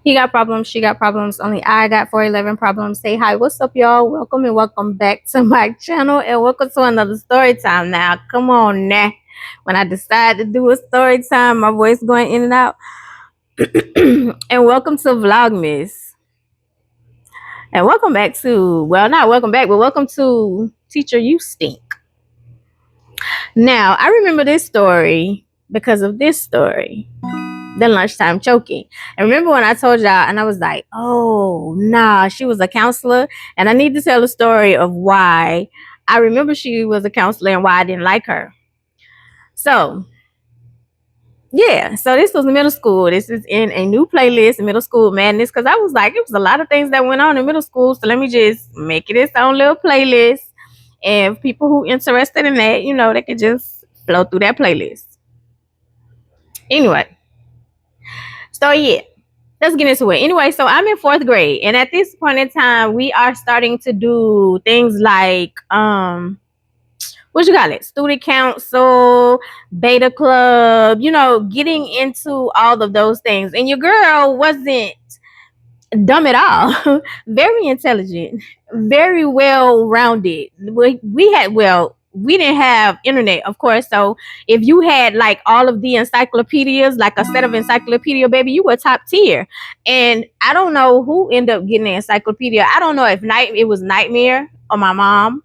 He got problems, she got problems, only I got 411 problems. Say hi, what's up, y'all? Welcome and welcome back to my channel, and welcome to another story time. Now, come on now. When I decide to do a story time, my voice going in and out. And welcome to Vlogmas. And welcome back to, well, not welcome back, but welcome to Teacher You Stink. Now, I remember this story because of this story. The lunchtime choking. And remember when I told y'all, and I was like, oh nah, she was a counselor. And I need to tell the story of why I remember she was a counselor and why I didn't like her. So yeah, so this was middle school. This is in a new playlist, Middle School Madness, because I was like, it was a lot of things that went on in middle school. So let me just make it its own little playlist. And people who interested in that, you know, they could just flow through that playlist. Anyway, so yeah, let's get into it. Anyway, so I'm in 4th grade, and at this point in time, we are starting to do things like what you call it? Student council, beta club, you know, getting into all of those things. And your girl wasn't dumb at all. Very intelligent, very well rounded. We had, well, we didn't have internet, of course. So if you had like all of the encyclopedias, like a set of encyclopedia, baby, you were top tier. And I don't know who ended up getting the encyclopedia. I don't know if it was Nightmare or my mom,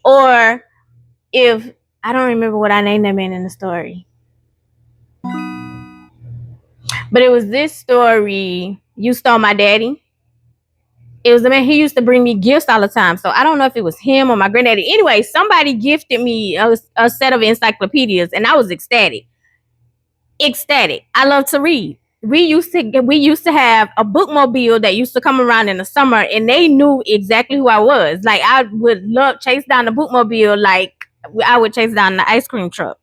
or if I don't remember what I named that man in the story. But it was this story, You Stole My Daddy. It was the man, he used to bring me gifts all the time. So I don't know if it was him or my granddaddy. Anyway, somebody gifted me a set of encyclopedias, and I was ecstatic. Ecstatic. I love to read. We used to have a bookmobile that used to come around in the summer, and they knew exactly who I was. Like I would chase down the bookmobile like I would chase down the ice cream truck.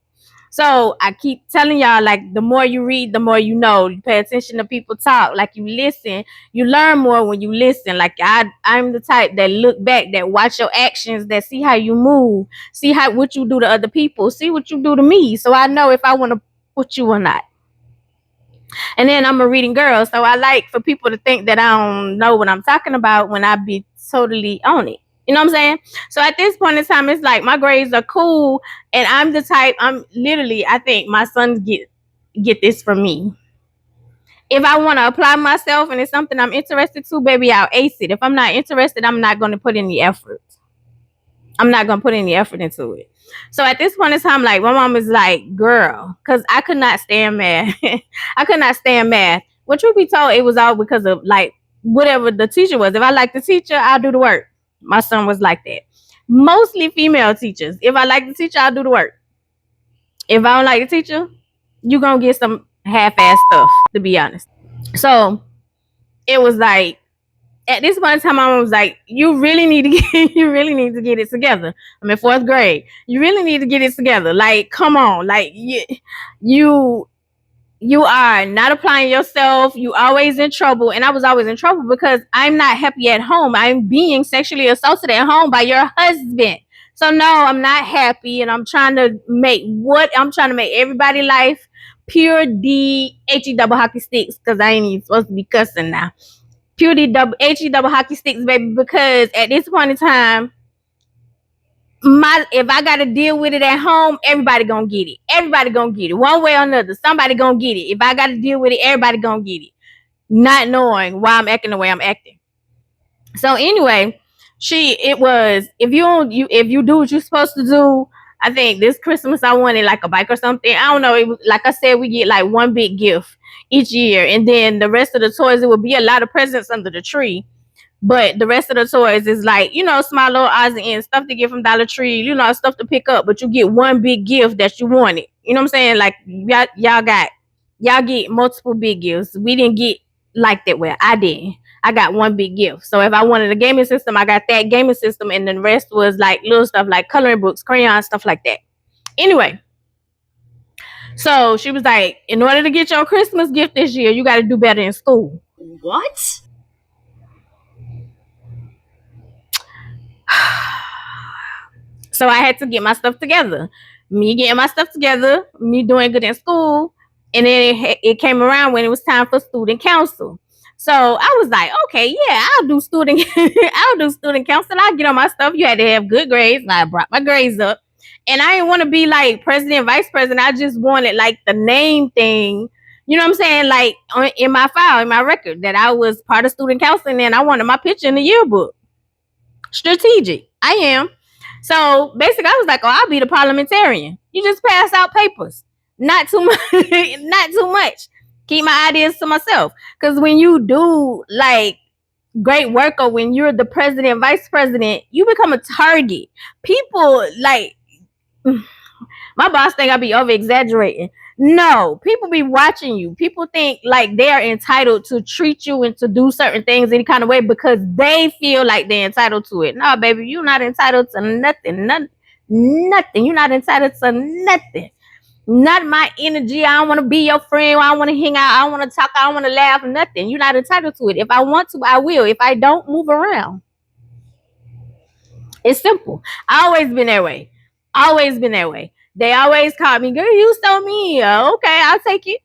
So I keep telling y'all, like, the more you read, the more you know. You pay attention to people talk, like you listen. You learn more when you listen. Like I'm the type that look back, that watch your actions, that see how you move, see what you do to other people, see what you do to me. So I know if I want to put you or not. And then I'm a reading girl, so I like for people to think that I don't know what I'm talking about when I be totally on it. You know what I'm saying? So at this point in time, it's like my grades are cool, and I'm the type. I'm literally. I think my sons get this from me. If I want to apply myself and it's something I'm interested to, baby, I'll ace it. If I'm not interested, I'm not going to put any effort. I'm not going to put any effort into it. So at this point in time, like, my mom is like, girl, because I could not stand math. I could not stand math. Well, truth be told, it was all because of like whatever the teacher was. If I like the teacher, I'll do the work. My son was like that. Mostly female teachers. If I like the teacher, I'll do the work. If I don't like the teacher, you're going to get some half-ass stuff, to be honest. So it was like, at this point in time, my mom was like, you really need to get it together. I'm in 4th grade. You really need to get it together. Like, come on. Like, you are not applying yourself. You always in trouble. And I was always in trouble because I'm not happy at home. I'm being sexually assaulted at home by your husband. So no, I'm not happy, and I'm trying to make everybody's life pure D H-E double hockey sticks, because I ain't even supposed to be cussing now. Pure D double H-E double hockey sticks, baby, because at this point in time, if I gotta deal with it at home, everybody gonna get it. Everybody gonna get it. One way or another. Somebody gonna get it. If I gotta deal with it, everybody gonna get it. Not knowing why I'm acting the way I'm acting. So anyway, if you do what you're supposed to do, I think this Christmas I wanted like a bike or something. I don't know. It was, like I said, we get like one big gift each year, and then the rest of the toys, it would be a lot of presents under the tree. But the rest of the toys is like, you know, small little odds and ends, stuff to get from Dollar Tree, you know, stuff to pick up. But you get one big gift that you wanted. You know what I'm saying? Like y'all get multiple big gifts. We didn't get like that. Well, I didn't. I got one big gift. So if I wanted a gaming system, I got that gaming system, and the rest was like little stuff like coloring books, crayons, stuff like that. Anyway, so she was like, in order to get your Christmas gift this year, you got to do better in school. What? So I had to get my stuff together. Me getting my stuff together, me doing good in school, and then it came around when it was time for student council. So I was like, okay, yeah, I'll do student council. I'll get on my stuff. You had to have good grades. And I brought my grades up. And I didn't want to be like president, vice president. I just wanted like the name thing. You know what I'm saying? Like in my file, in my record, that I was part of student council, and I wanted my picture in the yearbook. Strategic. I am. So basically, I was like, oh, I'll be the parliamentarian. You just pass out papers. Not too much. Not too much. Keep my ideas to myself. Because when you do like great work, or when you're the president, vice president, you become a target. People like my boss think I be over exaggerating. No, people be watching you. People think like they are entitled to treat you and to do certain things any kind of way because they feel like they're entitled to it. No, baby, you're not entitled to nothing. Nothing. You're not entitled to nothing. Not my energy. I don't want to be your friend. I don't want to hang out. I don't want to talk. I don't want to laugh. Nothing. You're not entitled to it. If I want to, I will. If I don't, move around. It's simple. I always been that way. Always been that way. They always call me, girl, you so mean. Okay, I'll take it.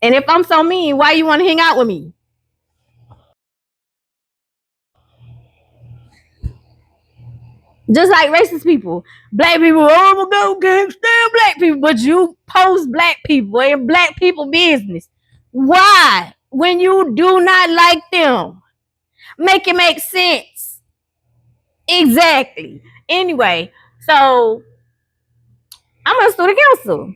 And if I'm so mean, why you want to hang out with me? Just like racist people. Black people, oh my God, can't stand black people. But you post black people in black people business. Why? When you do not like them. Make it make sense. Exactly. Anyway, so I'm a student council.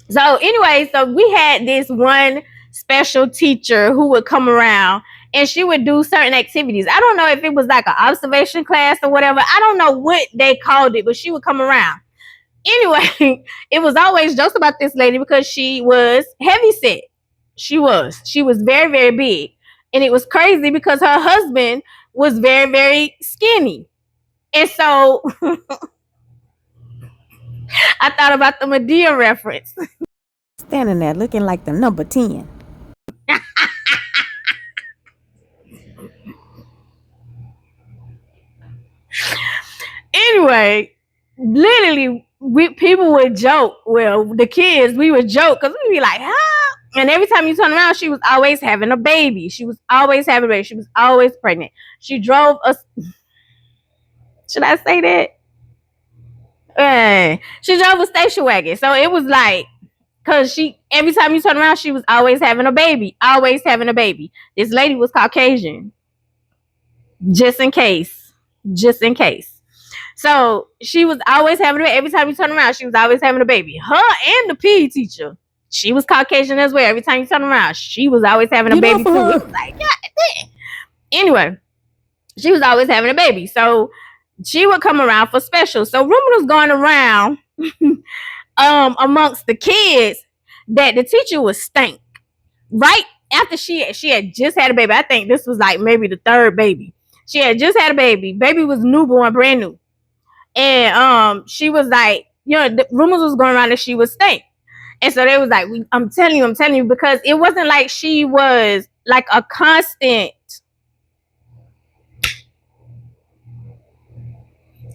So anyway, so we had this one special teacher who would come around and she would do certain activities. I don't know if it was like an observation class or whatever. I don't know what they called it, but she would come around. Anyway, it was always jokes about this lady because she was heavy set. She was very, very big. And it was crazy because her husband was very, very skinny. And so I thought about the Medea reference. Standing there looking like the number 10. Anyway, literally, people would joke. Well, the kids, we would joke because we'd be like, huh? And every time you turn around, she was always having a baby. She was always having a baby. She was always pregnant. She drove us. Should I say that? She drove a station wagon. So it was like, because every time you turn around, she was always having a baby. Always having a baby. This lady was Caucasian. Just in case. Just in case. So she was always having a baby. Every time you turn around, she was always having a baby. Her and the PE teacher. She was Caucasian as well. Every time you turn around, she was always having a baby too. It was like, God. Anyway, she was always having a baby. So she would come around for specials. So rumor was going around amongst the kids that the teacher was stank. Right after she had just had a baby. I think this was like maybe the third baby. She had just had a baby. Baby was newborn, brand new. And she was like, the rumors was going around that she was stank. And so they was like, I'm telling you, because it wasn't like she was like a constant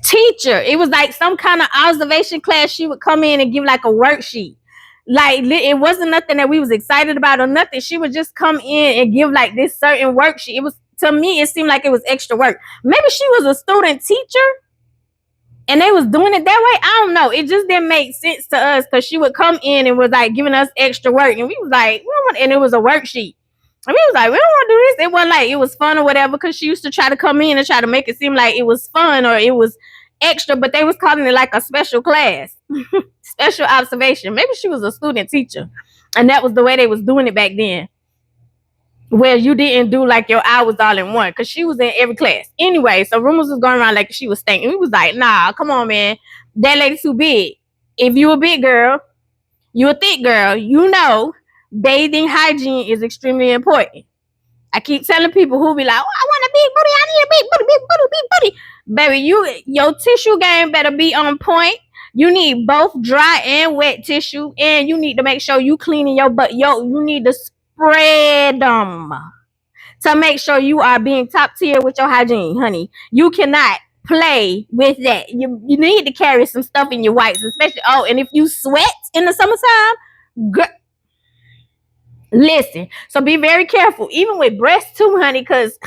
teacher. It was like some kind of observation class. She would come in and give like a worksheet. Like it wasn't nothing that we was excited about or nothing. She would just come in and give like this certain worksheet. It was, to me, it seemed like it was extra work. Maybe she was a student teacher and they was doing it that way. I don't know. It just didn't make sense to us because she would come in and was like giving us extra work. And we was like, we don't want, and it was a worksheet. And we was like, we don't want to do this. It wasn't like it was fun or whatever because she used to try to come in and try to make it seem like it was fun or it was extra, but they was calling it like a special class. Special observation. Maybe she was a student teacher. And that was the way they was doing it back then. Where you didn't do like your hours all in one because she was in every class. Anyway, so rumors was going around like she was stinking. We was like, nah, come on, man. That lady too big. If you a big girl, you a thick girl, you know bathing hygiene is extremely important. I keep telling people who be like, oh, I want a big booty, I need a big booty, big booty, big booty. Baby, your tissue game better be on point. You need both dry and wet tissue, and you need to make sure you cleaning your butt. You need to spread them to make sure you are being top tier with your hygiene, honey. You cannot play with that. You need to carry some stuff in your wipes, especially. Oh, and if you sweat in the summertime, Listen, so be very careful, even with breasts too, honey, because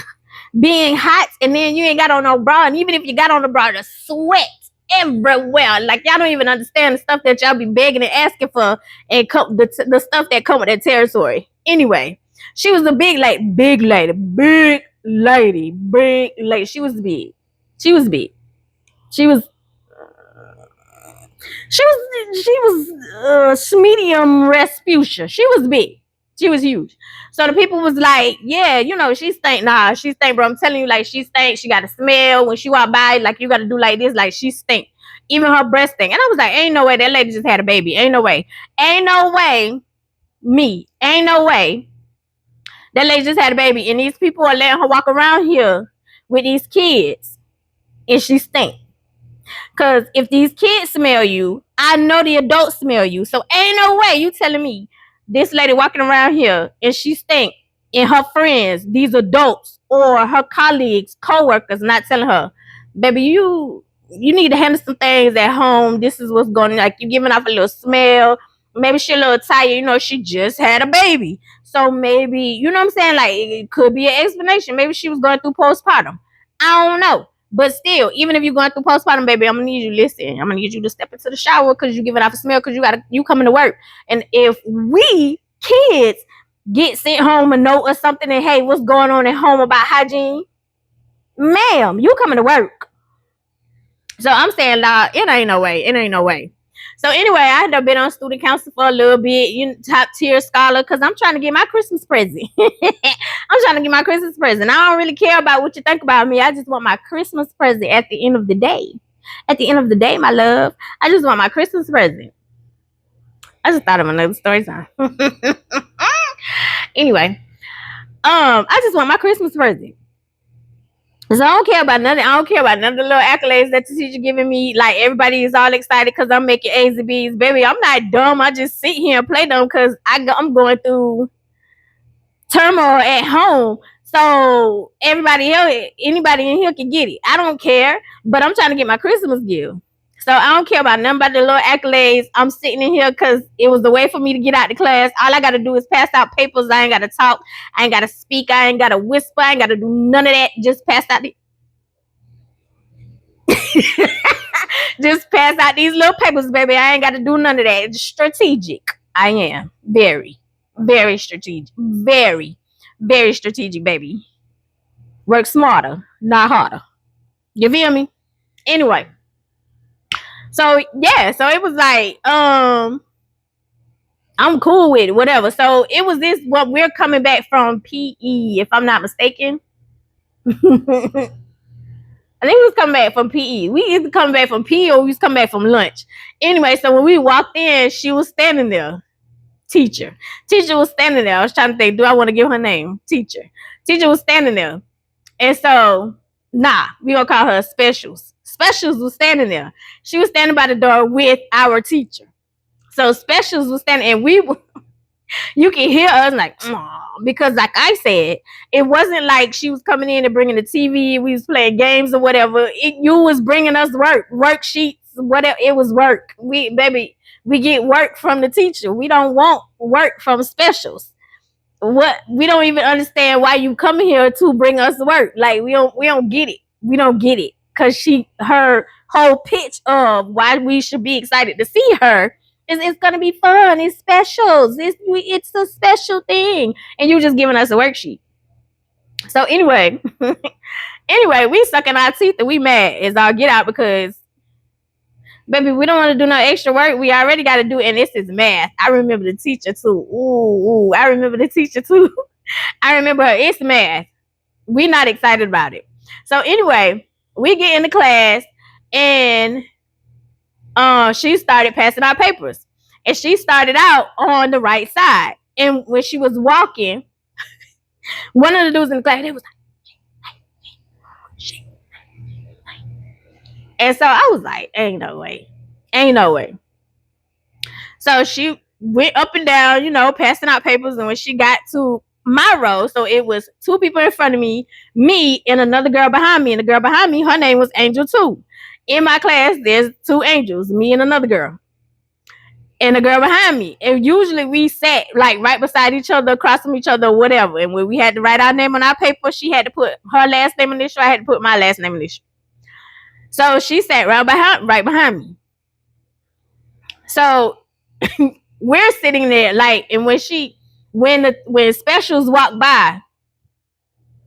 being hot and then you ain't got on no bra, and even if you got on the bra, the sweat everywhere. Like y'all don't even understand the stuff that y'all be begging and asking for, and the stuff that come with that territory. Anyway, she was a big lady, big lady, big lady, big lady. She was big. She was big. She was. She was medium Rasputia. She was big. She was huge. So the people was like, yeah, you know, she stink. Nah, she stink, bro. I'm telling you, like, she stink. She got a smell. When she walk by, like, you got to do like this. Like, she stink. Even her breast stink. And I was like, ain't no way that lady just had a baby. Ain't no way. Ain't no way. Ain't no way that lady just had a baby. And these people are letting her walk around here with these kids. And she stink. Because if these kids smell you, I know the adults smell you. So ain't no way you telling me this lady walking around here and she stink, and her friends, these adults or her colleagues, co-workers, not telling her, baby, you need to handle some things at home. This is what's going on. Like, you giving off a little smell. Maybe she a little tired. You know, she just had a baby. So maybe, you know what I'm saying? Like, it could be an explanation. Maybe she was going through postpartum. I don't know. But still, even if you're going through postpartum, baby, I'm gonna need you. Listen, I'm gonna need you to step into the shower because you giving off a smell, because you coming to work. And if we kids get sent home a note or something, and hey, what's going on at home about hygiene, ma'am, you coming to work. So I'm saying, nah, it ain't no way. It ain't no way. So anyway, I ended up being on student council for a little bit, top tier scholar, because I'm trying to get my Christmas present. I'm trying to get my Christmas present. I don't really care about what you think about me. I just want my Christmas present at the end of the day. At the end of the day, my love, I just want my Christmas present. I just thought of another story time. Anyway, I just want my Christmas present. So I don't care about nothing. I don't care about none of the little accolades that the teacher giving me. Like, everybody is all excited because I'm making A's and B's. Baby, I'm not dumb. I just sit here and play them because I'm going through turmoil at home. So anybody in here can get it. I don't care, but I'm trying to get my Christmas gift. So I don't care about none about the little accolades. I'm sitting in here because it was the way for me to get out the class. All I got to do is pass out papers. I ain't got to talk. I ain't got to speak. I ain't got to whisper. I ain't got to do none of that. Just pass out just pass out these little papers, baby. I ain't got to do none of that. It's strategic. I am. Very, very strategic. Very, very strategic, baby. Work smarter, not harder. You feel me? Anyway. So yeah, so it was like, I'm cool with it, whatever. So it was this, what we're coming back from PE, if I'm not mistaken. I think we was coming back from PE. We either come back from PE or we was coming back from lunch. Anyway, so when we walked in, she was standing there. Teacher was standing there. I was trying to think, do I want to give her name? Teacher was standing there. And so, nah, we gonna call her Specials. Specials was standing there. She was standing by the door with our teacher. So Specials was standing, and you can hear us like, because like I said, it wasn't like she was coming in and bringing the TV. We was playing games or whatever. You was bringing us worksheets, whatever. It was work. We get work from the teacher. We don't want work from Specials. What, we don't even understand why you come here to bring us work. Like, we don't get it. We don't get it. Cause her whole pitch of why we should be excited to see her is it's gonna be fun. It's Specials. It's a special thing. And you just giving us a worksheet. So anyway, we sucking our teeth and we mad as all get out because, baby, we don't want to do no extra work. We already got to do it, and this is math. I remember the teacher too. Ooh, I remember the teacher too. I remember her. It's math. We not excited about it. So anyway, we get in the class, and she started passing out papers, and she started out on the right side. And when she was walking, one of the dudes in the class, they was like, and so I was like, ain't no way. So she went up and down, passing out papers. And when she got to my row, so it was two people in front of me, and another girl behind me. And the girl behind me, her name was Angel too. In my class, there's two angels, me and another girl. and the girl behind me. And usually we sat like right beside each other, across from each other, or whatever. And when we had to write our name on our paper, she had to put her last name initial. I had to put my last name initial. So she sat right behind me. So we're sitting there like, and when specials walked by,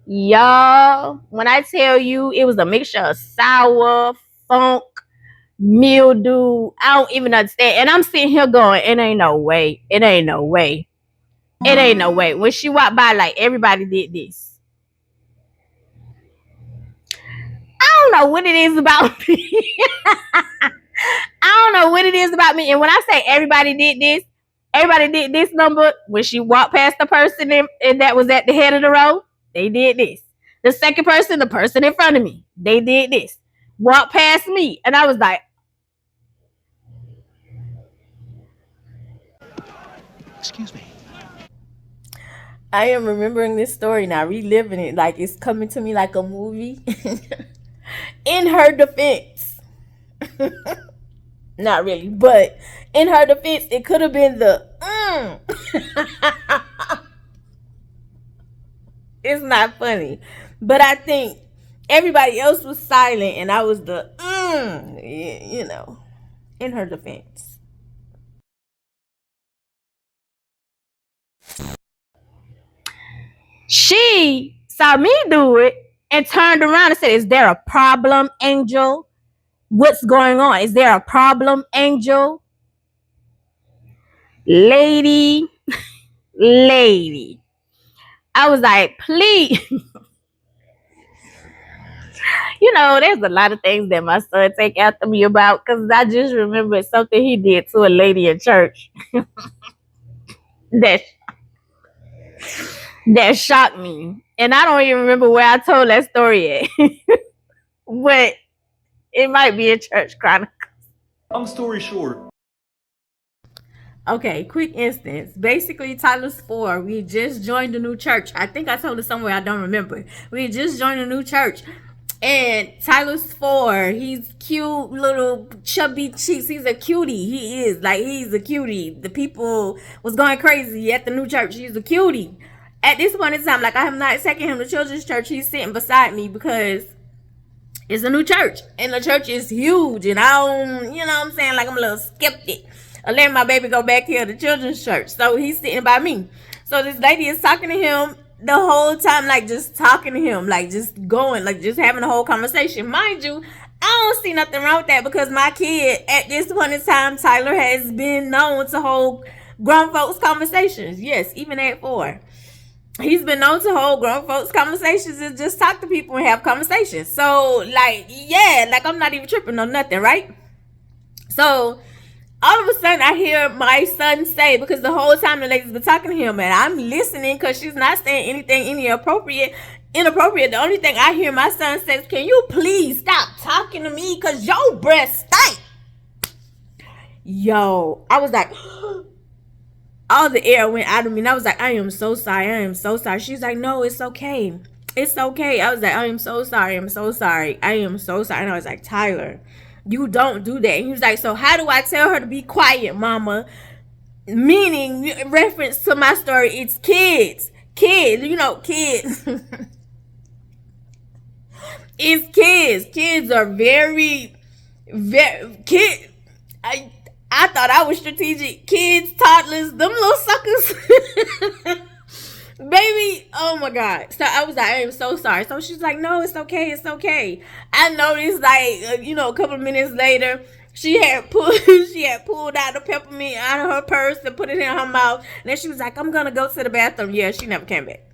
y'all, when I tell you it was a mixture of sour, funk, mildew, I don't even understand. And I'm sitting here going, it ain't no way. It ain't no way. It ain't no way. When she walked by, like everybody did this. I don't know what it is about me. I don't know what it is about me. And when I say everybody did this number. When she walked past the person and that was at the head of the row, they did this. The second person, the person in front of me, they did this. Walked past me. And I was like, excuse me. I am remembering this story now, reliving it like it's coming to me like a movie. In her defense, not really, but in her defense, it could have been the It's not funny, but I think everybody else was silent and I was the you know, in her defense. she saw me do it and turned around and said, is there a problem, Angel? What's going on? Is there a problem, Angel? Lady. I was like, please. You know, there's a lot of things that my son take after me about, because I just remember something he did to a lady in church that shocked me. And I don't even remember where I told that story at. But it might be a church chronicle. Long story short. Okay, quick instance. Basically, Tyler's 4. We just joined a new church. I think I told it somewhere, I don't remember. We just joined a new church. And Tyler's 4. He's cute, little chubby cheeks. He's a cutie. He is. Like, he's a cutie. The people was going crazy at the new church. He's a cutie. At this point in time, like, I am not taking him to children's church. He's sitting beside me because it's a new church. And the church is huge. And I don't, you know what I'm saying? Like, I'm a little skeptic. I let my baby go back here to children's church. So he's sitting by me. So this lady is talking to him the whole time, like just talking to him, like just going, like just having a whole conversation. Mind you, I don't see nothing wrong with that because my kid at this point in time, Tyler, has been known to hold grown folks conversations. Yes, even at 4. He's been known to hold grown folks conversations and just talk to people and have conversations. So like, yeah, like I'm not even tripping on nothing, right? So all of a sudden I hear my son say, because the whole time the lady's been talking to him and I'm listening because she's not saying anything inappropriate. The only thing I hear my son says, can you please stop talking to me because your breath stink? Yo, I was like, all the air went out of me and I was like, I am so sorry. She's like, no, it's okay. I was like, I am so sorry. And I was like, Tyler, you don't do that. And he was like, so how do I tell her to be quiet, mama? Meaning, reference to my story, it's kids, you know, kids. It's kids. Kids are very kid. I thought I was strategic. Kids, toddlers, them little suckers. Baby, oh my God. So I was like, I am so sorry. So she's like, no, it's okay. I noticed, like, you know, a couple of minutes later, she had pulled out the peppermint out of her purse and put it in her mouth. And then she was like, I'm gonna go to the bathroom. Yeah, she never came back.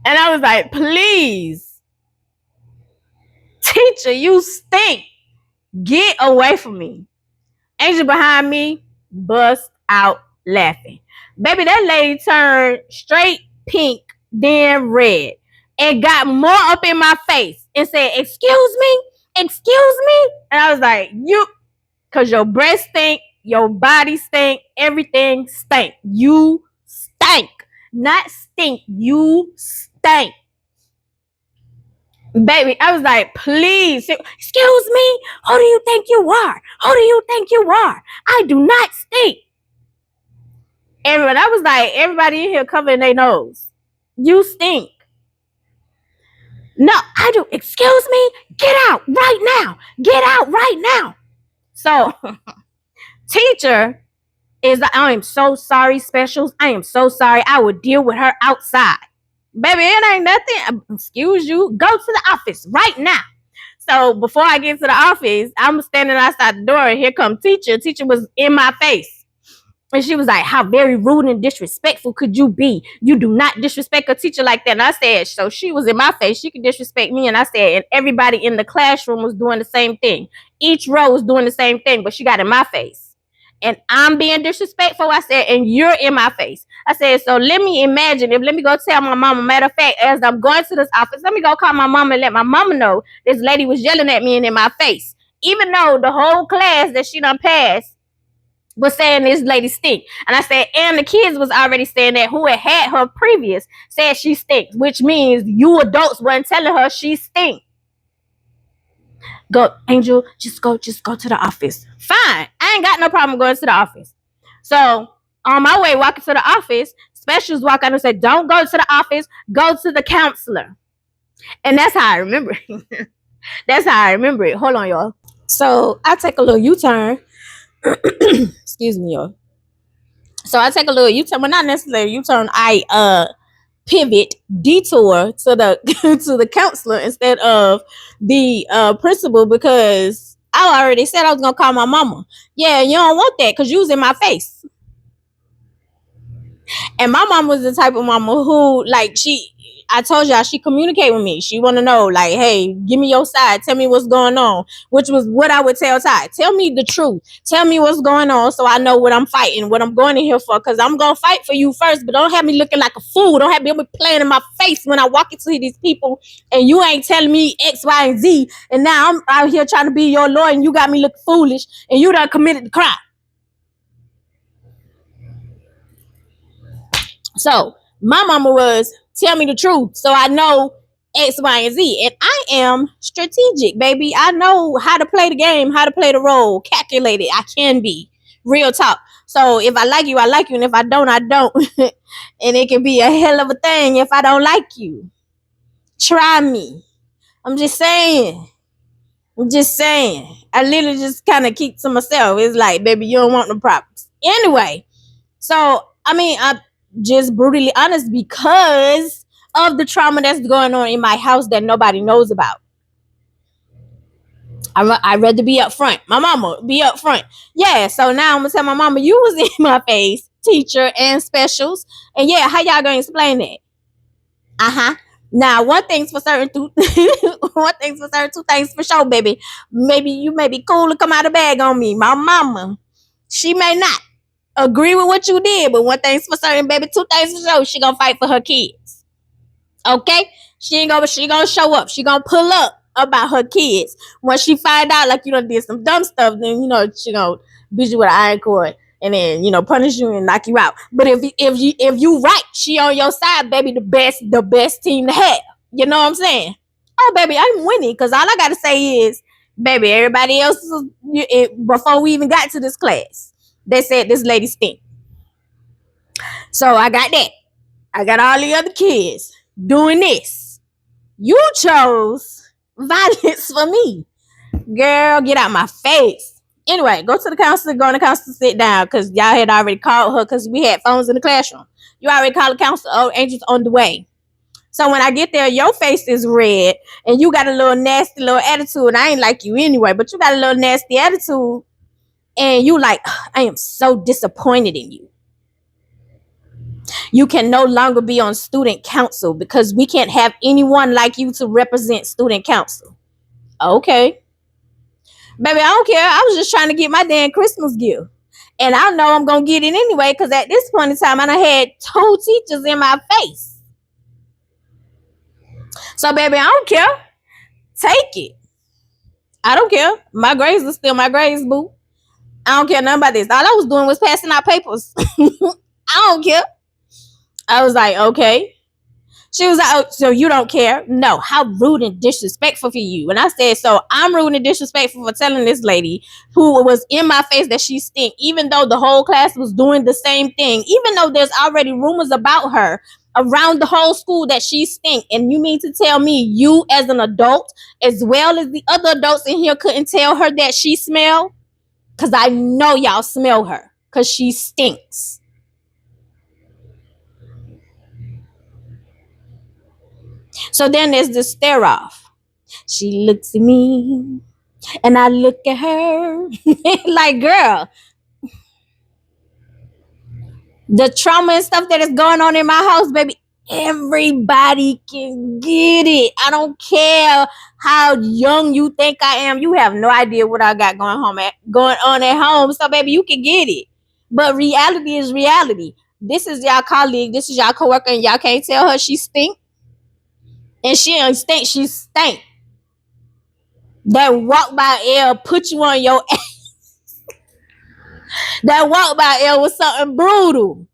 And I was like, please, teacher, you stink. Get away from me. Angel behind me bust out laughing. Baby, that lady turned straight pink, then red, and got more up in my face and said, excuse me? And I was like, you, because your breath stink, your body stink, everything stink. You stink. not stink. You stink. Baby, I was like, please, excuse me, who do you think you are? Who do you think you are? I do not stink. Everyone, I was like, everybody in here covering their nose. You stink. No, I do. Excuse me, get out right now. Get out right now. So, teacher is like, I am so sorry, specials. I am so sorry. I will deal with her outside. Baby, it ain't nothing. Excuse you. Go to the office right now. So before I get to the office, I'm standing outside the door and here come teacher. Teacher was in my face. And she was like, how very rude and disrespectful could you be? You do not disrespect a teacher like that. And I said, so she was in my face. She could disrespect me. And I said, and everybody in the classroom was doing the same thing. Each row was doing the same thing, but she got in my face. And I'm being disrespectful. I said, and you're in my face. I said, so let me go tell my mama. Matter of fact, as I'm going to this office, let me go call my mama and let my mama know this lady was yelling at me and in my face. Even though the whole class that she done passed was saying this lady stink. And I said, and the kids was already saying that who had her previous said she stinks, which means you adults weren't telling her she stink. Go, Angel, just go to the office. Fine. I ain't got no problem going to the office. So on my way walking to the office, specials walk out and say, don't go to the office, go to the counselor. And that's how I remember it. That's how I remember it. Hold on, y'all. So I take a little U-turn. Excuse me, y'all. So I take a little U-turn. Well, not necessarily U-turn. I pivot, detour to the to the counselor instead of the principal, because I already said I was gonna call my mama. Yeah, you don't want that because you was in my face. And my mom was the type of mama who, like, I told y'all, she communicate with me. She want to know, like, hey, give me your side. Tell me what's going on, which was what I would tell Ty. Tell me the truth. Tell me what's going on so I know what I'm fighting, what I'm going in here for, because I'm going to fight for you first, but don't have me looking like a fool. Don't have me playing in my face when I walk into these people and you ain't telling me X, Y, and Z. And now I'm out here trying to be your lawyer and you got me looking foolish and you done committed the crime. So my mama was, tell me the truth so I know X, Y, and Z. And I am strategic, baby. I know how to play the game, how to play the role, calculated. I can be. Real talk. So if I like you, I like you. And if I don't, I don't. And it can be a hell of a thing if I don't like you. Try me. I'm just saying. I literally just kind of keep to myself. It's like, baby, you don't want no problems. Anyway, so, I mean, I'm just brutally honest because of the trauma that's going on in my house that nobody knows about. I'd rather be up front. My mama, be up front. Yeah, so now I'm going to tell my mama, you was in my face, teacher and specials. And yeah, how y'all going to explain that? Uh-huh. Now, one thing's for certain, two things for sure, baby. Maybe you may be cool to come out of the bag on me. My mama, she may not agree with what you did, but one thing's for certain, baby, two things for sure, she gonna fight for her kids. Okay? She gonna show up. She gonna pull up about her kids. When she find out, like, you done did some dumb stuff, then, you know, she gonna beat you with an iron cord and then, you know, punish you and knock you out. But if you right, she on your side, baby, the best team to have. You know what I'm saying? Oh, baby, I'm winning, because all I gotta say is, baby, everybody else, before we even got to this class, they said this lady stink. So I got that. I got all the other kids doing this. You chose violence for me. Girl, get out my face. Anyway, go to the counselor, go in the counselor, sit down, because y'all had already called her because we had phones in the classroom. You already called the counselor. Oh, Angel's on the way. So when I get there, your face is red and you got a little nasty little attitude. And I ain't like you anyway, but you got a little nasty attitude. And you like, I am so disappointed in you. You can no longer be on student council because we can't have anyone like you to represent student council. Okay. Baby, I don't care. I was just trying to get my damn Christmas gift. And I know I'm going to get it anyway, because at this point in time, I done had 2 teachers in my face. So, baby, I don't care. Take it. I don't care. My grades are still my grades, boo. I don't care nothing about this. All I was doing was passing out papers. I don't care. I was like, okay. She was like, oh, so you don't care? No, how rude and disrespectful for you. And I said, so I'm rude and disrespectful for telling this lady who was in my face that she stink, even though the whole class was doing the same thing, even though there's already rumors about her around the whole school that she stink. And you mean to tell me you as an adult, as well as the other adults in here, couldn't tell her that she smelled? Because I know y'all smell her because she stinks. So then there's the stare off. She looks at me and I look at her like, girl, the trauma and stuff that is going on in my house, baby, everybody can get it. I don't care how young you think I am. You have no idea what I got going on at home. So, baby, you can get it. But reality is reality. This is y'all colleague. This is y'all coworker, and y'all can't tell her she stink. And she don't stink. She stank. That walk by L put you on your ass. That walk by L was something brutal.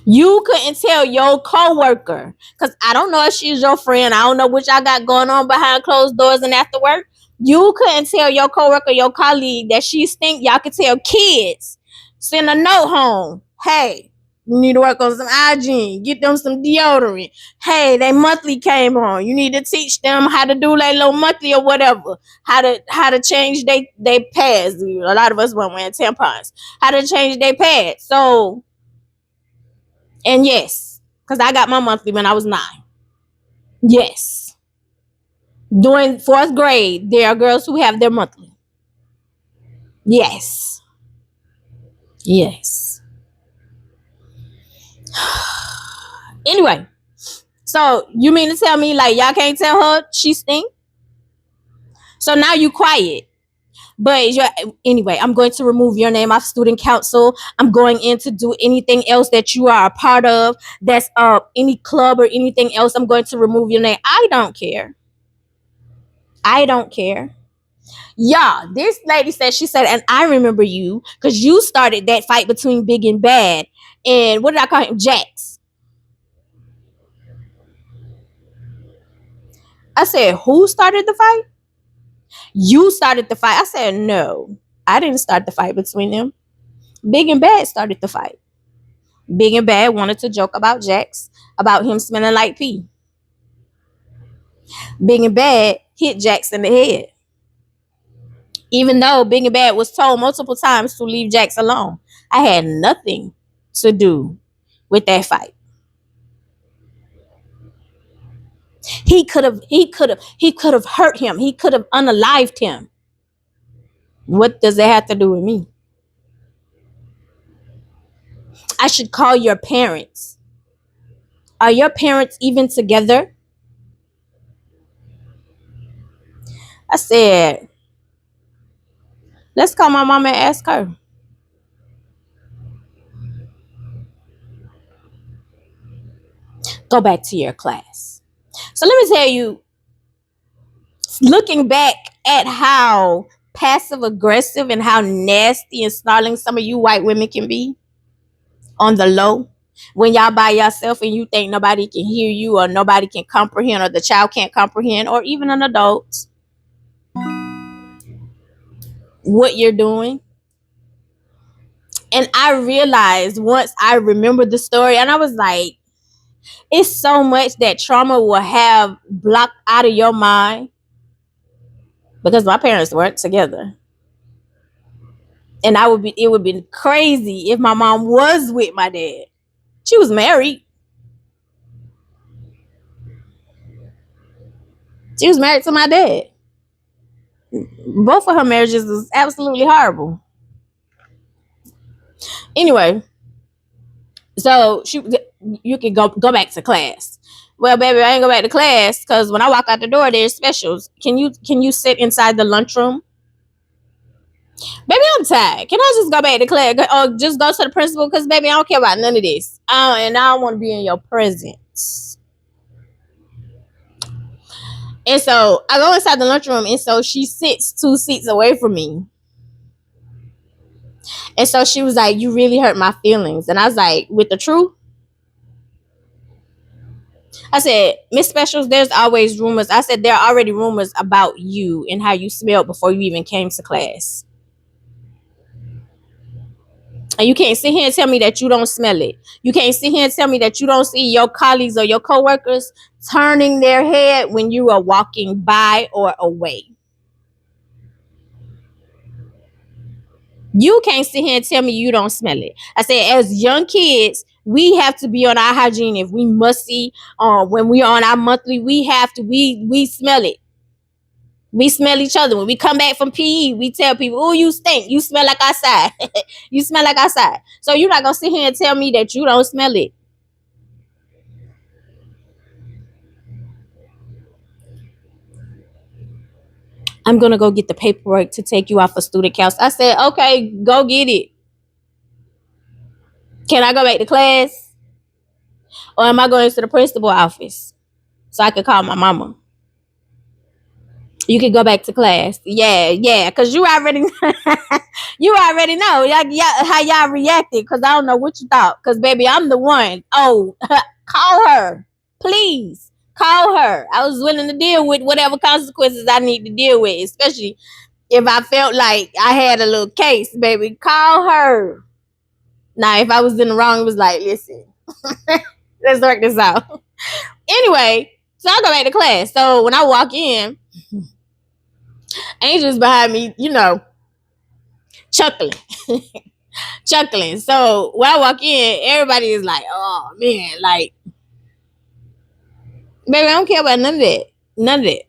You couldn't tell your coworker, because I don't know if she's your friend. I don't know what y'all got going on behind closed doors and after work. You couldn't tell your coworker, your colleague that she stink. Y'all could tell kids. Send a note home. Hey, you need to work on some hygiene. Get them some deodorant. Hey, they monthly came on. You need to teach them how to do their little monthly or whatever. How to change they pads. A lot of us weren't wearing tampons. How to change their pads. So, and yes, because I got my monthly when I was 9. Yes. During 4th grade, there are girls who have their monthly. Yes. Yes. Anyway, so you mean to tell me like y'all can't tell her she stink? So now you quiet. But anyway, I'm going to remove your name off student council. I'm going in to do anything else that you are a part of. That's any club or anything else. I'm going to remove your name. I don't care. I don't care. Yeah, this lady said, she said, and I remember you because you started that fight between Big and Bad. And what did I call him? Jax. I said, who started the fight? You started the fight. I said, no, I didn't start the fight between them. Big and Bad started the fight. Big and Bad wanted to joke about Jax, about him smelling like pee. Big and Bad hit Jax in the head. Even though Big and Bad was told multiple times to leave Jax alone. I had nothing to do with that fight. He could have hurt him. He could have unalived him. What does that have to do with me? I should call your parents. Are your parents even together? I said, let's call my mama and ask her. Go back to your class. So let me tell you, looking back at how passive aggressive and how nasty and snarling some of you white women can be on the low, when y'all by yourself and you think nobody can hear you or nobody can comprehend or the child can't comprehend or even an adult what you're doing. And I realized once I remembered the story, and I was like, it's so much that trauma will have blocked out of your mind because my parents weren't together. And it would be crazy if my mom was with my dad. She was married. She was married to my dad. Both of her marriages was absolutely horrible. Anyway, so you can go back to class. Well, baby, I ain't go back to class because when I walk out the door, there's specials. Can you sit inside the lunchroom? Baby, I'm tired. Can I just go back to class or just go to the principal? Because, baby, I don't care about none of this. And I don't want to be in your presence. And so I go inside the lunchroom, and so she sits 2 seats away from me. And so she was like, you really hurt my feelings. And I was like, with the truth? I said, Miss Specials, there's always rumors. I said, there are already rumors about you and how you smelled before you even came to class. And you can't sit here and tell me that you don't smell it. You can't sit here and tell me that you don't see your colleagues or your coworkers turning their head when you are walking by or away. You can't sit here and tell me you don't smell it. I said, as young kids, we have to be on our hygiene. If we must see, when we're on our monthly, we have to, we smell it. We smell each other. When we come back from PE, we tell people, oh, you stink. You smell like outside. You smell like outside. So you're not going to sit here and tell me that you don't smell it. I'm going to go get the paperwork to take you off of student council. I said, okay, go get it. Can I go back to class? Or am I going to the principal office so I could call my mama? You can go back to class. Yeah, because you already you already know how y'all reacted, because I don't know what you thought. Because, baby, I'm the one. Oh, call her. Please, call her. I was willing to deal with whatever consequences I need to deal with, especially if I felt like I had a little case, baby. Call her. Now, if I was in the wrong, it was like, listen, let's work this out. Anyway, so I go back to class. So when I walk in, Angel's behind me, chuckling. Chuckling. So when I walk in, everybody is like, oh man, like, baby, I don't care about none of that. None of that.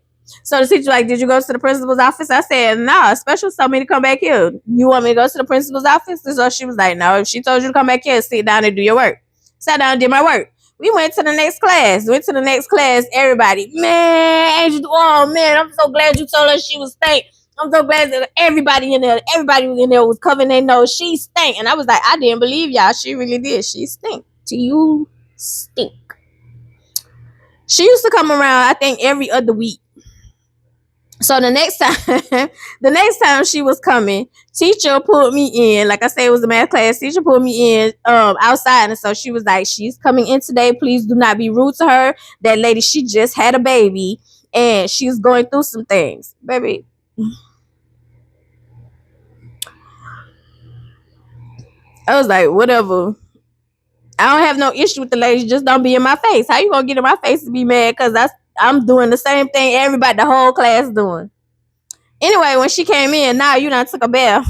So the teacher like, did you go to the principal's office? I said, no, Special told me to come back here. You want me to go to the principal's office? And so she was like, no, if she told you to come back here, sit down and do your work. Sat down and did my work. We went to the next class. Everybody, man, Angel, oh man, I'm so glad you told her she was stank. I'm so glad that everybody in there was covering their nose. She stink. And I was like, I didn't believe y'all. She really did. She stink. To you, stink. She used to come around, I think, every other week. So the next time she was coming, teacher pulled me in. Like I said, it was a math class. Teacher pulled me in outside. And so she was like, she's coming in today. Please do not be rude to her. That lady, she just had a baby and she's going through some things. Baby. I was like, whatever. I don't have no issue with the lady. Just don't be in my face. How you gonna get in my face to be mad? Because I'm doing the same thing everybody, the whole class doing. Anyway, when she came in, now you done took a bath.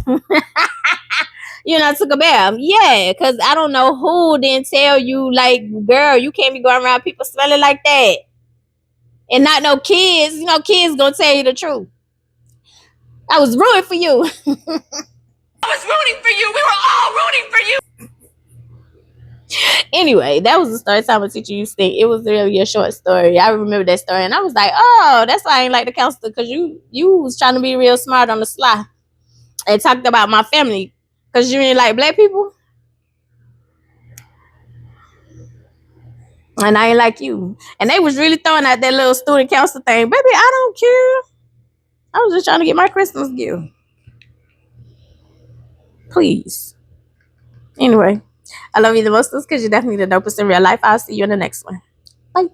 You done took a bath. Yeah, because I don't know who didn't tell you, like, girl, you can't be going around people smelling like that. And not no kids. Kids gonna tell you the truth. I was rooting for you. I was rooting for you. We were all rooting for you. Anyway, that was the story time of teacher you stink. It was really a short story. I remember that story, and I was like, oh, that's why I ain't like the counselor, because you was trying to be real smart on the sly and talked about my family because you didn't like black people, and I ain't like you. And they was really throwing out that little student council thing. Baby, I don't care. I was just trying to get my Christmas gift. Please. Anyway, I love you the most because you're definitely the dopest in real life. I'll see you in the next one. Bye.